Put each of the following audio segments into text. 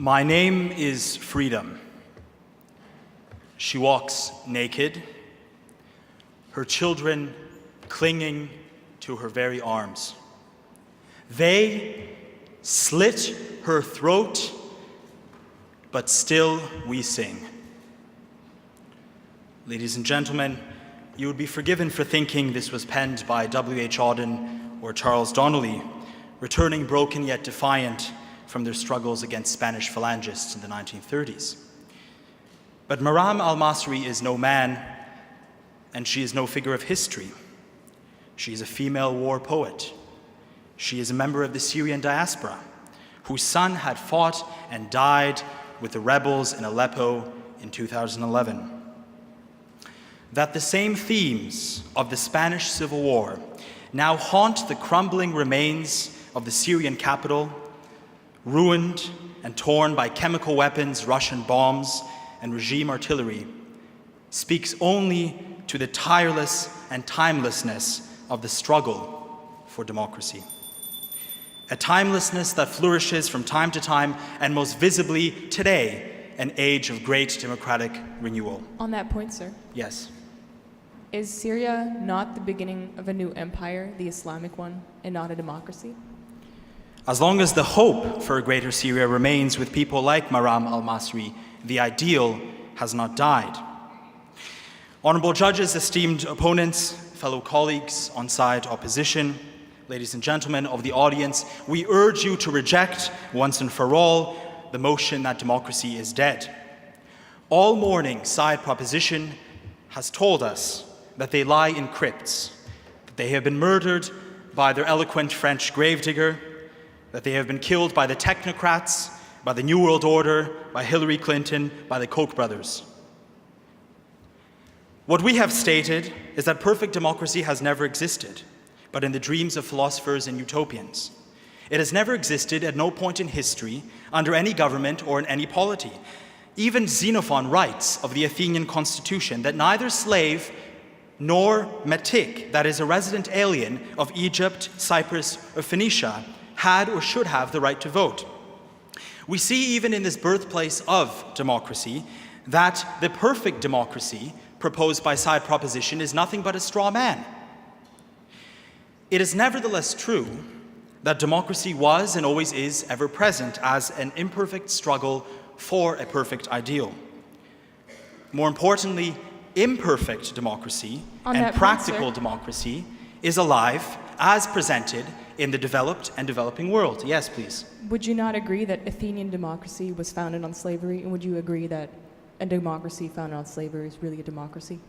My name is Freedom. She walks naked, her children clinging to her very arms. They slit her throat, but still we sing. Ladies and gentlemen, you would be forgiven for thinking this was penned by W.H. Auden or Charles Donnelly, returning broken yet defiant from their struggles against Spanish phalangists in the 1930s. But Maram al-Masri is no man, and she is no figure of history. She is a female war poet. She is a member of the Syrian diaspora, whose son had fought and died with the rebels in Aleppo in 2011. That the same themes of the Spanish Civil War now haunt the crumbling remains of the Syrian capital, ruined and torn by chemical weapons, Russian bombs, and regime artillery, speaks only to the tireless and timelessness of the struggle for democracy. A timelessness that flourishes from time to time, and most visibly today, an age of great democratic renewal. On that point, sir. Yes. Is Syria not the beginning of a new empire, the Islamic one, and not a democracy? As long as the hope for a greater Syria remains with people like Maram al-Masri, the ideal has not died. Honorable judges, esteemed opponents, fellow colleagues on side opposition, ladies and gentlemen of the audience, we urge you to reject once and for all the motion that democracy is dead. All morning, side proposition has told us that they lie in crypts, that they have been murdered by their eloquent French gravedigger, that they have been killed by the technocrats, by the New World Order, by Hillary Clinton, by the Koch brothers. What we have stated is that perfect democracy has never existed, but in the dreams of philosophers and utopians. It has never existed at no point in history, under any government or in any polity. Even Xenophon writes of the Athenian constitution that neither slave nor metic, that is a resident alien of Egypt, Cyprus, or Phoenicia, had or should have the right to vote. We see even in this birthplace of democracy that the perfect democracy proposed by side proposition is nothing but a straw man. It is nevertheless true that democracy was and always is ever present as an imperfect struggle for a perfect ideal. More importantly, imperfect democracy and practical democracy is alive as presented in the developed and developing world. Yes, please. Would you not agree that Athenian democracy was founded on slavery, and would you agree that a democracy founded on slavery is really a democracy?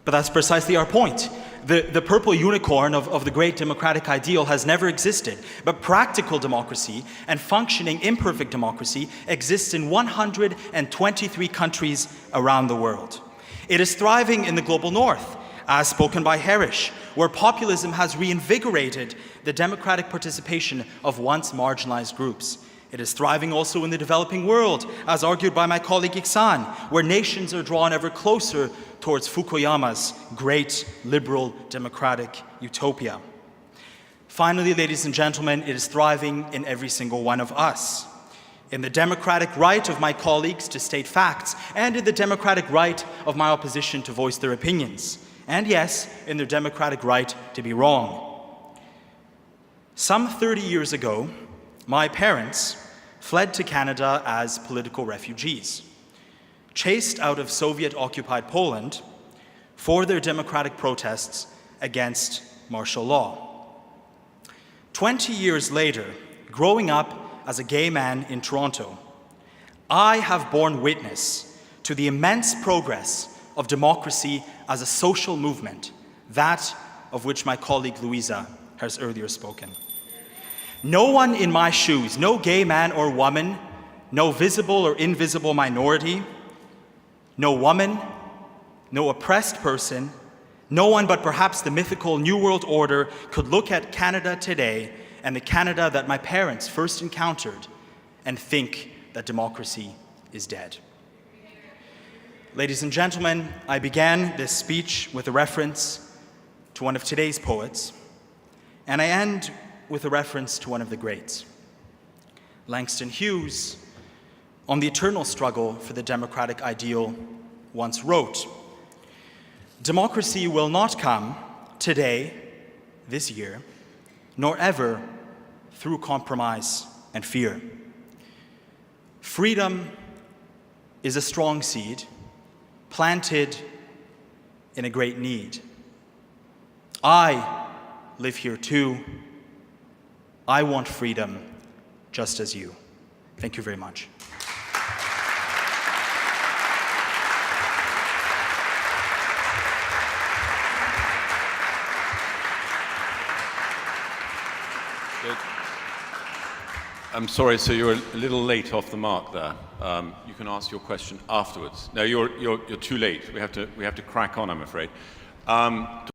But that's precisely our point. The purple unicorn of the great democratic ideal has never existed, but practical democracy and functioning imperfect democracy exists in 123 countries around the world. It is thriving in the global north, as spoken by Harish, where populism has reinvigorated the democratic participation of once marginalized groups. It is thriving also in the developing world, as argued by my colleague Iksan, where nations are drawn ever closer towards Fukuyama's great liberal democratic utopia. Finally, ladies and gentlemen, it is thriving in every single one of us, in the democratic right of my colleagues to state facts, and in the democratic right of my opposition to voice their opinions, and yes, in their democratic right to be wrong. Some 30 years ago, my parents fled to Canada as political refugees, chased out of Soviet-occupied Poland for their democratic protests against martial law. 20 years later, growing up as a gay man in Toronto, I have borne witness to the immense progress of democracy as a social movement, that of which my colleague Louisa has earlier spoken. No one in my shoes, no gay man or woman, no visible or invisible minority, no woman, no oppressed person, no one but perhaps the mythical New World Order could look at Canada today and the Canada that my parents first encountered and think that democracy is dead. Ladies and gentlemen, I began this speech with a reference to one of today's poets, and I end with a reference to one of the greats. Langston Hughes on the eternal struggle for the democratic ideal, once wrote, "Democracy will not come today, this year, nor ever through compromise and fear. Freedom is a strong seed planted in a great need. I live here too. I want freedom just as you." Thank you very much. I'm sorry, so you're a little late off the mark there. You can ask your question afterwards. No, you're too late. We have to crack on, I'm afraid.